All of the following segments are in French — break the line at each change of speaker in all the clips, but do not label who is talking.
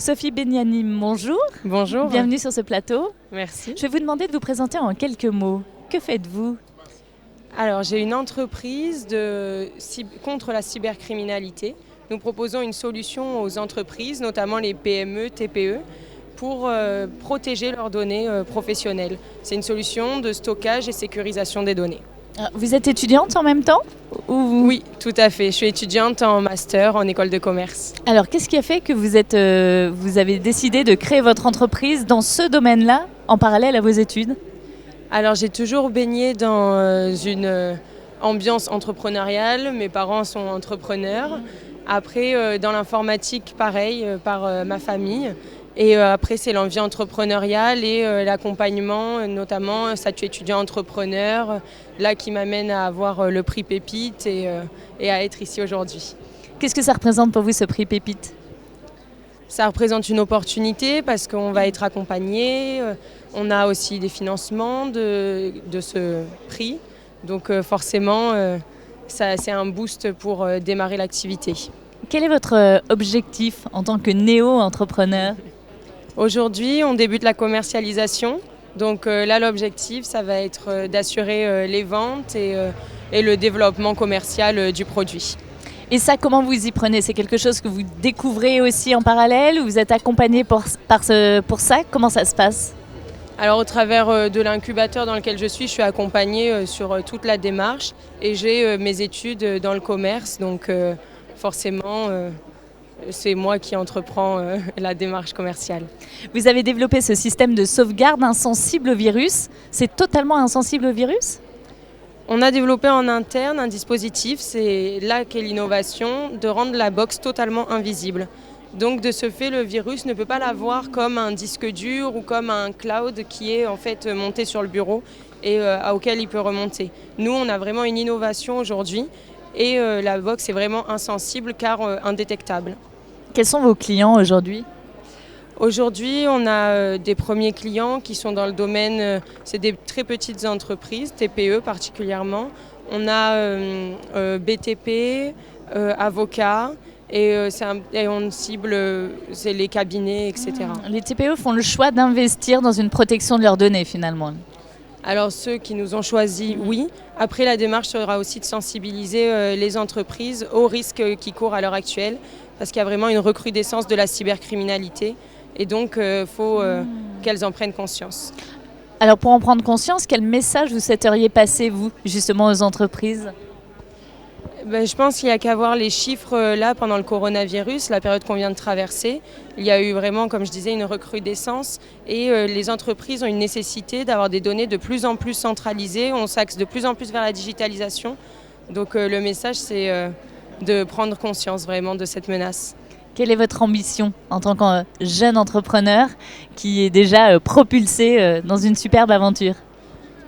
Sophie Benyanim, bonjour.
Bonjour.
Bienvenue sur ce plateau.
Merci.
Je vais vous demander de vous présenter en quelques mots. Que faites-vous ?
Alors, j'ai une entreprise contre la cybercriminalité. Nous proposons une solution aux entreprises, notamment les PME, TPE, pour protéger leurs données professionnelles. C'est une solution de stockage et sécurisation des données.
Vous êtes étudiante en même temps ou...
Oui, tout à fait. Je suis étudiante en master en école de commerce.
Alors, qu'est-ce qui a fait que vous avez décidé de créer votre entreprise dans ce domaine-là, en parallèle à vos études ?
Alors, j'ai toujours baigné dans une ambiance entrepreneuriale. Mes parents sont entrepreneurs. Après, dans l'informatique, pareil, par ma famille. Et après, c'est l'envie entrepreneuriale et l'accompagnement, notamment statut étudiant entrepreneur, là qui m'amène à avoir le prix Pépite et à être ici aujourd'hui.
Qu'est-ce que ça représente pour vous, ce prix Pépite ?
Ça représente une opportunité parce qu'on va être accompagné. On a aussi des financements de ce prix. Donc forcément, c'est un boost pour démarrer l'activité.
Quel est votre objectif en tant que néo-entrepreneur ?
Aujourd'hui, on débute la commercialisation. Donc là, l'objectif, ça va être d'assurer les ventes et le développement commercial du produit.
Et ça, comment vous y prenez ? C'est quelque chose que vous découvrez aussi en parallèle ou vous êtes accompagné pour ça ? Comment ça se passe ?
Alors au travers de l'incubateur dans lequel je suis accompagnée sur toute la démarche et j'ai mes études dans le commerce. Donc forcément, c'est moi qui entreprends la démarche commerciale.
Vous avez développé ce système de sauvegarde insensible au virus. C'est totalement insensible au virus ?
On a développé en interne un dispositif, c'est là qu'est l'innovation, de rendre la box totalement invisible. Donc de ce fait, le virus ne peut pas la voir comme un disque dur ou comme un cloud qui est en fait monté sur le bureau et auquel il peut remonter. Nous, on a vraiment une innovation aujourd'hui et la box est vraiment insensible car indétectable.
Quels sont vos clients aujourd'hui ?
Aujourd'hui, on a des premiers clients qui sont dans le domaine, c'est des très petites entreprises, TPE particulièrement. On a BTP, avocats et on cible c'est les cabinets, etc.
Les TPE font le choix d'investir dans une protection de leurs données finalement.
Alors ceux qui nous ont choisis, oui. Après, la démarche sera aussi de sensibiliser les entreprises aux risques qui courent à l'heure actuelle parce qu'il y a vraiment une recrudescence de la cybercriminalité. Et donc, il faut qu'elles en prennent conscience.
Alors, pour en prendre conscience, quel message vous souhaiteriez passer, vous, justement, aux entreprises ?
Je pense qu'il n'y a qu'à voir les chiffres là pendant le coronavirus, la période qu'on vient de traverser. Il y a eu vraiment, comme je disais, une recrudescence et les entreprises ont une nécessité d'avoir des données de plus en plus centralisées. On s'axe de plus en plus vers la digitalisation. Donc, le message, c'est de prendre conscience vraiment de cette menace.
Quelle est votre ambition en tant que jeune entrepreneur qui est déjà propulsé dans une superbe aventure ?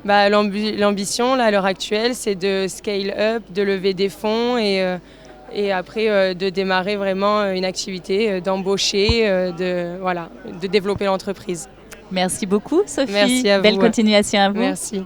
L'ambition là, à l'heure actuelle, c'est de scale up, de lever des fonds et après de démarrer vraiment une activité, d'embaucher, de développer l'entreprise.
Merci beaucoup Sophie.
Merci à vous.
Belle continuation à vous.
Merci.